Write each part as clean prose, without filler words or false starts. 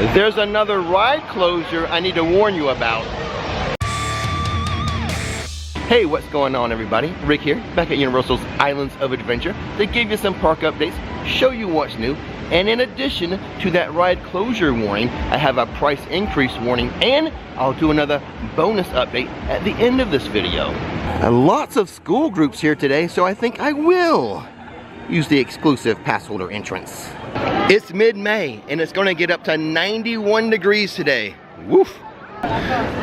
There's another ride closure I need to warn you about. Hey, what's going on, everybody? Rick here, back at Universal's Islands of Adventure to give you some park updates, show you what's new, and in addition to that ride closure warning, I have a price increase warning, and I'll do another bonus update at the end of this video. Lots of school groups here today, so I think I will use the exclusive pass holder entrance. It's mid-May, and it's gonna get up to 91 degrees today. Woof.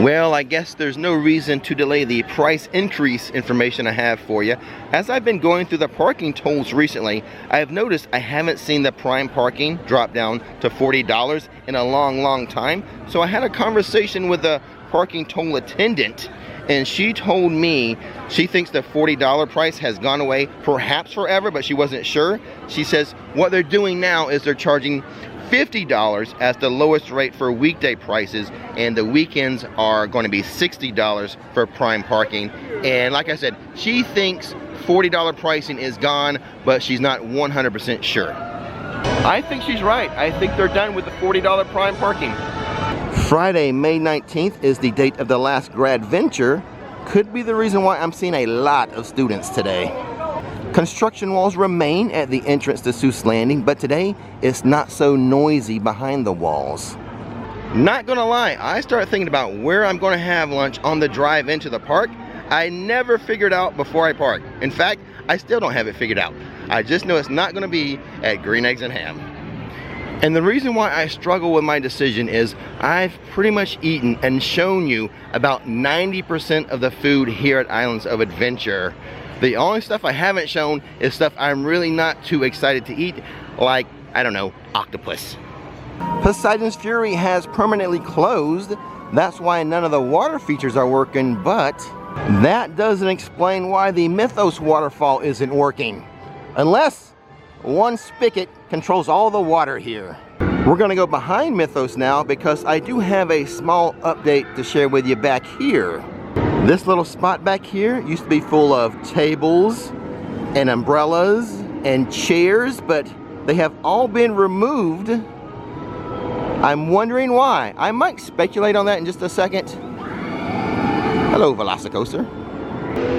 Well, I guess there's no reason to delay the price increase information I have for you. As I've been going through the parking tolls recently, I have noticed I haven't seen the prime parking drop down to $40 in a long time. So I had a conversation with the parking toll attendant, and she told me she thinks the $40 price has gone away, perhaps forever, but she wasn't sure. She says what they're doing now is they're charging $50 as the lowest rate for weekday prices, and the weekends are going to be $60 for prime parking. And like I said, she thinks $40 pricing is gone, but she's not 100% sure. I think she's right. I think they're done with the $40 prime parking. Friday, May 19th is the date of the last grad venture. Could be the reason why I'm seeing a lot of students today. Construction walls remain at the entrance to Seuss Landing, but today it's not so noisy behind the walls. Not gonna lie, I started thinking about where I'm gonna have lunch on the drive into the park. I never figured out before I parked. In fact, I still don't have it figured out. I just know it's not gonna be at Green Eggs and Ham. And the reason why I struggle with my decision is I've pretty much eaten and shown you about 90% of the food here at Islands of Adventure. The only stuff I haven't shown is stuff I'm really not too excited to eat, like, I don't know, octopus. Poseidon's Fury has permanently closed. That's why none of the water features are working, but that doesn't explain why the Mythos waterfall isn't working. Unless one spigot controls all the water here. We're gonna go behind Mythos now because I do have a small update to share with you back here. This little spot back here used to be full of tables and umbrellas and chairs, but they have all been removed. I'm wondering why. I might speculate on that in just a second. Hello, Velocicoaster.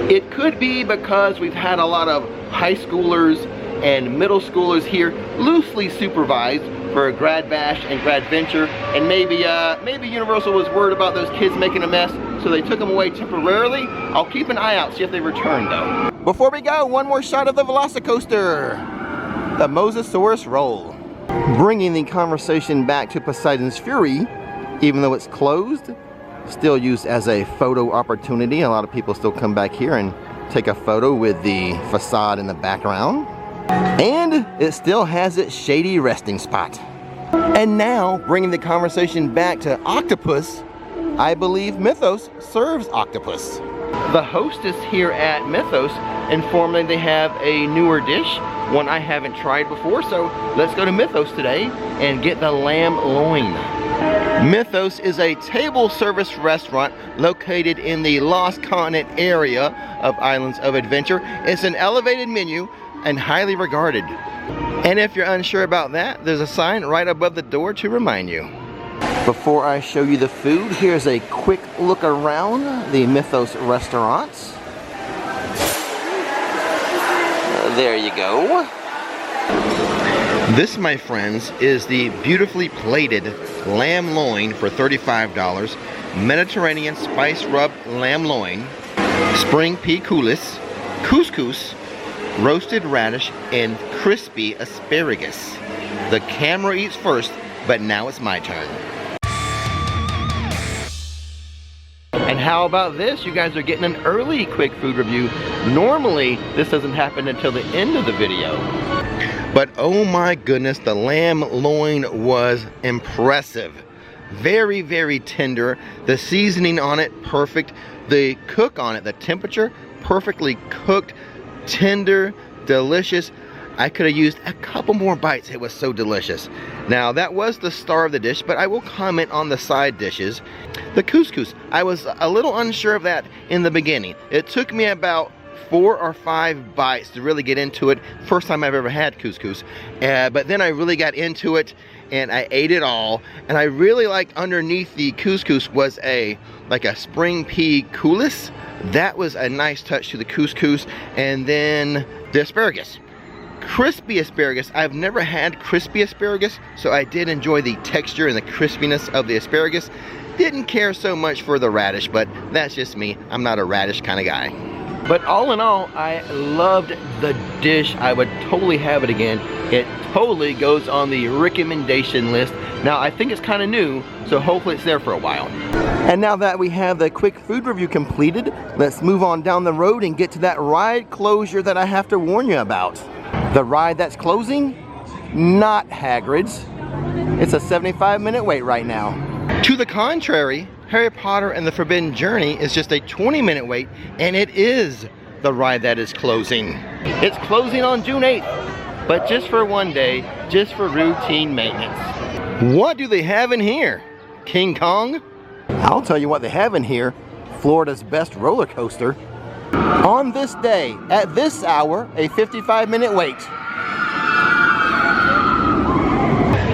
It could be because we've had a lot of high schoolers and middle schoolers here loosely supervised for a grad bash and grad venture, and maybe Universal was worried about those kids making a mess, so they took them away temporarily. I'll keep an eye out, see if they return though. Before we go, one more shot of the Velocicoaster, the Mosasaurus roll. Bringing the conversation back to Poseidon's Fury, even though it's closed, still used as a photo opportunity. A lot of people still come back here and take a photo with the facade in the background. And it still has its shady resting spot. And now, bringing the conversation back to octopus, I believe Mythos serves octopus. The hostess here at Mythos informed me they have a newer dish, one I haven't tried before, so let's go to Mythos today and get the lamb loin. Mythos is a table service restaurant located in the Lost Continent area of Islands of Adventure. It's an elevated menu and highly regarded. And if you're unsure about that, there's a sign right above the door to remind you. Before I show you the food, here's a quick look around the Mythos restaurants. There you go. This, my friends, is the beautifully plated lamb loin for $35, Mediterranean spice rubbed lamb loin, spring pea coulis, couscous, roasted radish, and crispy asparagus. The camera eats first, but now it's my turn. And how about this? You guys are getting an early quick food review. Normally, this doesn't happen until the end of the video. But oh my goodness, the lamb loin was impressive. Very, very tender. The seasoning on it, perfect. The cook on it, the temperature, perfectly cooked. Tender, delicious. I could have used a couple more bites. It was so delicious. Now that was the star of the dish, but I will comment on the side dishes. The couscous, I was a little unsure of that in the beginning. It took me about 4 or 5 bites to really get into it. First time I've ever had couscous. But then I really got into it and I ate it all. And I really liked underneath the couscous was like a spring pea coulis. That was a nice touch to the couscous. And then the asparagus. Crispy asparagus. I've never had crispy asparagus, so I did enjoy the texture and the crispiness of the asparagus. Didn't care so much for the radish, but that's just me. I'm not a radish kind of guy. But all in all, I loved the dish. I would totally have it again. It totally goes on the recommendation list. Now, I think it's kind of new, so hopefully it's there for a while. And now that we have the quick food review completed, let's move on down the road and get to that ride closure that I have to warn you about. The ride that's closing, not Hagrid's. It's a 75-minute wait right now. To the contrary, Harry Potter and the Forbidden Journey is just a 20-minute wait, and it is the ride that is closing. It's closing on June 8th, but just for one day, just for routine maintenance. What do they have in here? King Kong? I'll tell you what they have in here. Florida's best roller coaster. On this day, at this hour, a 55-minute wait.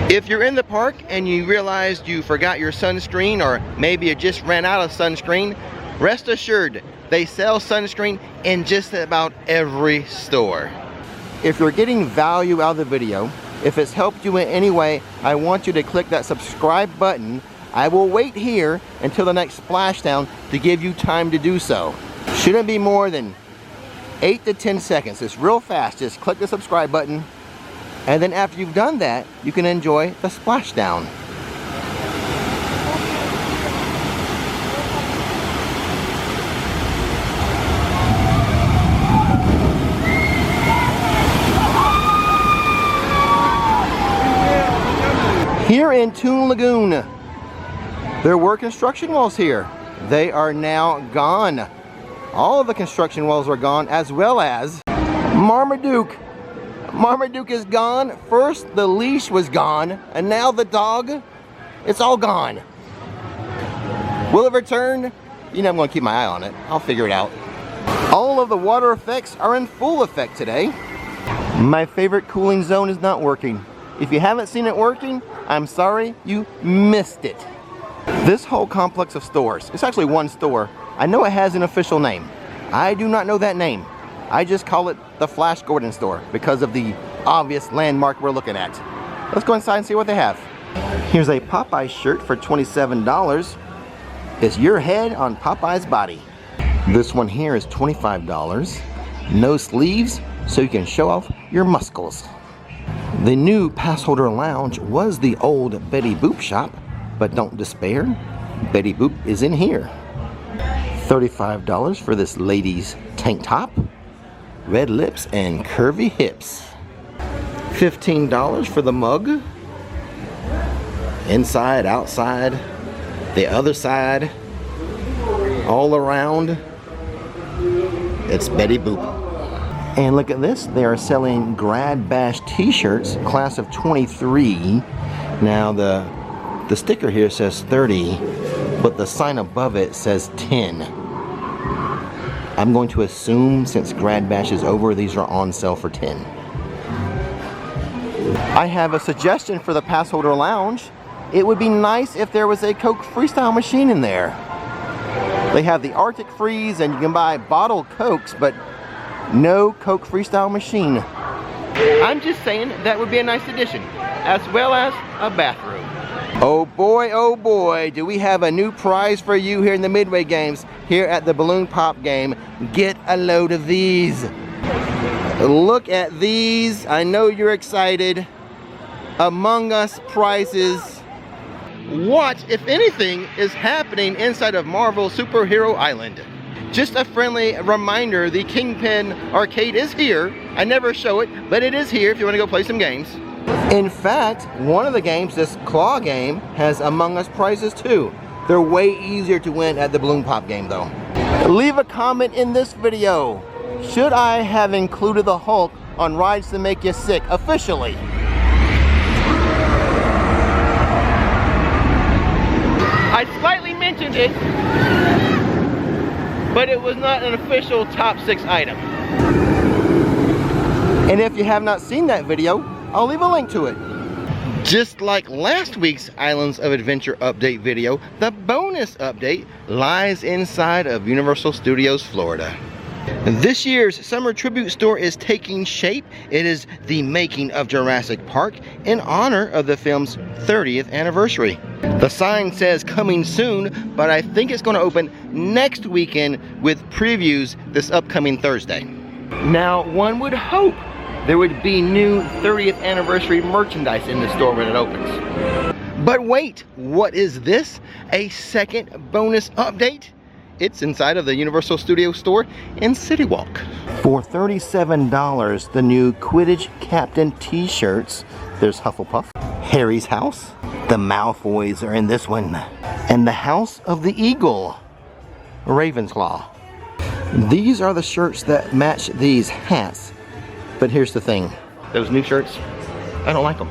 If you're in the park and you realized you forgot your sunscreen, or maybe you just ran out of sunscreen, rest assured they sell sunscreen in just about every store. If you're getting value out of the video, if it's helped you in any way, I want you to click that subscribe button. I will wait here until the next splashdown to give you time to do so. Shouldn't be more than 8 to 10 seconds. It's real fast. Just click the subscribe button, and then after you've done that, you can enjoy the splashdown. Here in Toon Lagoon, there were construction walls here. They are now gone. All of the construction walls are gone, as well as Marmaduke. Marmaduke is gone. First the leash was gone, and now the dog, it's all gone. Will it return? You know, I'm going to keep my eye on it. I'll figure it out. All of the water effects are in full effect today. My favorite cooling zone is not working. If you haven't seen it working, I'm sorry, you missed it. This whole complex of stores, it's actually one store. I know it has an official name. I do not know that name. I just call it the Flash Gordon store because of the obvious landmark we're looking at. Let's go inside and see what they have. Here's a Popeye shirt for $27. It's your head on Popeye's body. This one here is $25. No sleeves, so you can show off your muscles. The new Passholder Lounge was the old Betty Boop shop, but don't despair. Betty Boop is in here. $35 for this lady's tank top, red lips and curvy hips. $15 for the mug. Inside, outside, the other side, all around. It's Betty Boop. And look at this, they are selling Grad Bash t-shirts, class of 23. Now the sticker here says 30, but the sign above it says 10. I'm going to assume since Grad Bash is over, these are on sale for 10. I have a suggestion for the Passholder Lounge. It would be nice if there was a Coke Freestyle machine in there. They have the Arctic Freeze and you can buy bottled Cokes, but no Coke Freestyle machine. I'm just saying that would be a nice addition, as well as a bathroom. Oh boy, do we have a new prize for you here in the Midway Games, here at the Balloon Pop game. Get a load of these. Look at these. I know you're excited. Among Us prizes. What, if anything, is happening inside of Marvel Superhero Island? Just a friendly reminder, the Kingpin arcade is here. I never show it, but it is here if you want to go play some games. In fact, one of the games, this claw game, has Among Us prizes too. They're way easier to win at the Balloon Pop game though. Leave a comment in this video. Should I have included the Hulk on Rides to Make You Sick officially? I slightly mentioned it. but it was not an official top 6 item. And if you have not seen that video, I'll leave a link to it. Just like last week's Islands of Adventure update video, the bonus update lies inside of Universal Studios Florida. This year's summer tribute store is taking shape. It is the making of Jurassic Park in honor of the film's 30th anniversary. The sign says coming soon, but I think it's going to open next weekend with previews this upcoming Thursday. Now, one would hope there would be new 30th anniversary merchandise in the store when it opens. But wait, what is this? A second bonus update? It's inside of the Universal Studios store in City Walk. For $37, the new Quidditch Captain t-shirts. There's Hufflepuff, Harry's house, the Malfoys are in this one, and the House of the Eagle, Ravensclaw. These are the shirts that match these hats. But here's the thing, those new shirts, I don't like them.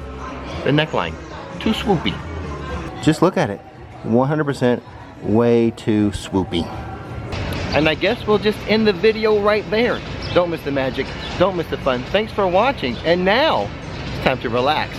The neckline, too swoopy. Just look at it, 100% way too swoopy. And I guess we'll just end the video right there. Don't miss the magic, don't miss the fun. Thanks for watching, and now it's time to relax.